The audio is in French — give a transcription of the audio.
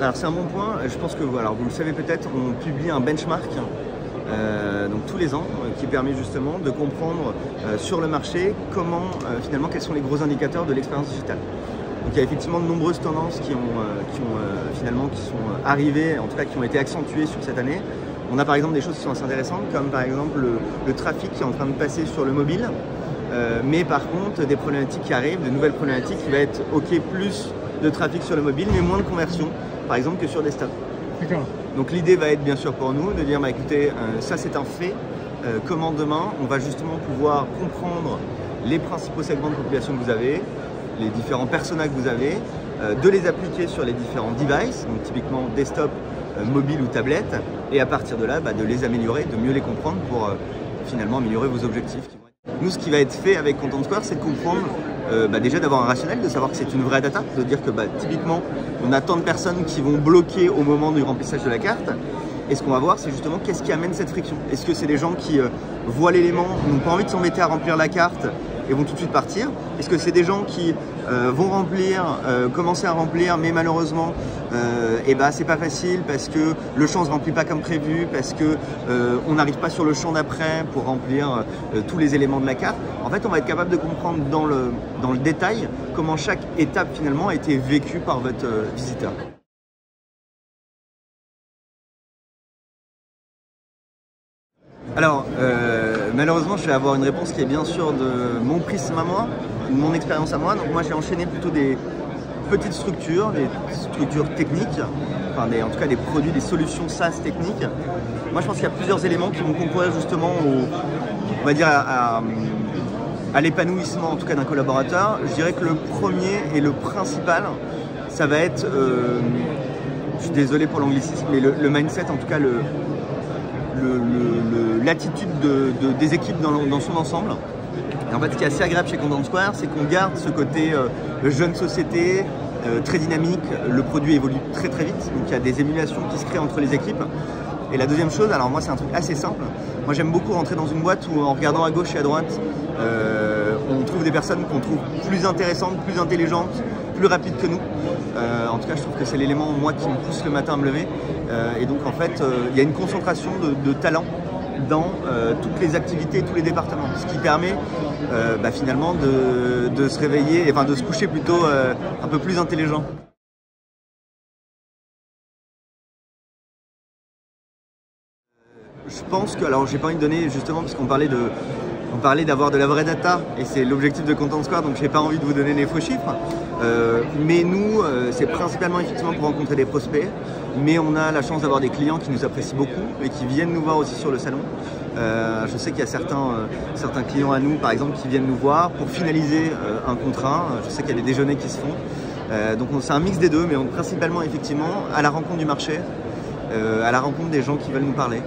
Alors c'est un bon point. Je pense que voilà, vous le savez peut-être, on publie un benchmark donc tous les ans qui permet justement de comprendre sur le marché comment finalement quels sont les gros indicateurs de l'expérience digitale. Donc il y a effectivement de nombreuses tendances qui sont arrivées, en tout cas qui ont été accentuées sur cette année. On a par exemple des choses qui sont assez intéressantes, comme par exemple le trafic qui est en train de passer sur le mobile, mais par contre des problématiques qui arrivent, de nouvelles problématiques qui va être ok plus de trafic sur le mobile, mais moins de conversion, par exemple que sur desktop. Donc l'idée va être bien sûr pour nous de dire, bah, écoutez, ça c'est un fait, comment demain on va justement pouvoir comprendre les principaux segments de population que vous avez, les différents personas que vous avez, de les appliquer sur les différents devices, donc typiquement desktop, mobile ou tablette, et à partir de là, bah, de les améliorer, de mieux les comprendre pour finalement améliorer vos objectifs. Nous, ce qui va être fait avec Content Square, c'est de comprendre, déjà d'avoir un rationnel, de savoir que c'est une vraie data, de dire que typiquement, on a tant de personnes qui vont bloquer au moment du remplissage de la carte. Et ce qu'on va voir, c'est justement qu'est-ce qui amène cette friction. Est-ce que c'est des gens qui voient l'élément, n'ont pas envie de s'embêter à remplir la carte et vont tout de suite partir? Est-ce que c'est des gens qui vont remplir, commencer à remplir, mais malheureusement, c'est pas facile parce que le champ ne se remplit pas comme prévu, parce que on n'arrive pas sur le champ d'après pour remplir tous les éléments de la carte. En fait, on va être capable de comprendre dans le détail comment chaque étape finalement a été vécue par votre visiteur. Alors, malheureusement, je vais avoir une réponse qui est bien sûr de mon prisme à moi, de mon expérience à moi. Donc moi, j'ai enchaîné plutôt des petites structures, des structures techniques, enfin en tout cas des produits, des solutions SaaS techniques. Moi, je pense qu'il y a plusieurs éléments qui vont concourir justement on va dire à l'épanouissement en tout cas d'un collaborateur. Je dirais que le premier et le principal, ça va être, je suis désolé pour l'anglicisme, mais le mindset, en tout cas l'attitude des équipes dans son ensemble. Et en fait, ce qui est assez agréable chez Content Square, c'est qu'on garde ce côté jeune société, très dynamique. Le produit évolue très très vite, donc il y a des émulations qui se créent entre les équipes. Et la deuxième chose, alors moi c'est un truc assez simple, moi j'aime beaucoup rentrer dans une boîte où en regardant à gauche et à droite, on trouve des personnes qu'on trouve plus intéressantes, plus intelligentes, plus rapides que nous. En tout cas, je trouve que c'est l'élément moi qui me pousse le matin à me lever. Et donc en fait, il y a une concentration de talent dans toutes les activités, tous les départements, ce qui permet finalement de se réveiller, enfin de se coucher plutôt un peu plus intelligent. Je pense que, alors j'ai pas envie de donner justement parce qu'on parlait d'avoir de la vraie data et c'est l'objectif de Content Square, donc j'ai pas envie de vous donner les faux chiffres. Mais nous, c'est principalement effectivement pour rencontrer des prospects, mais on a la chance d'avoir des clients qui nous apprécient beaucoup et qui viennent nous voir aussi sur le salon. Je sais qu'il y a certains clients à nous, par exemple, qui viennent nous voir pour finaliser un contrat. Je sais qu'il y a des déjeuners qui se font. Donc c'est un mix des deux, mais on est principalement effectivement à la rencontre du marché, à la rencontre des gens qui veulent nous parler.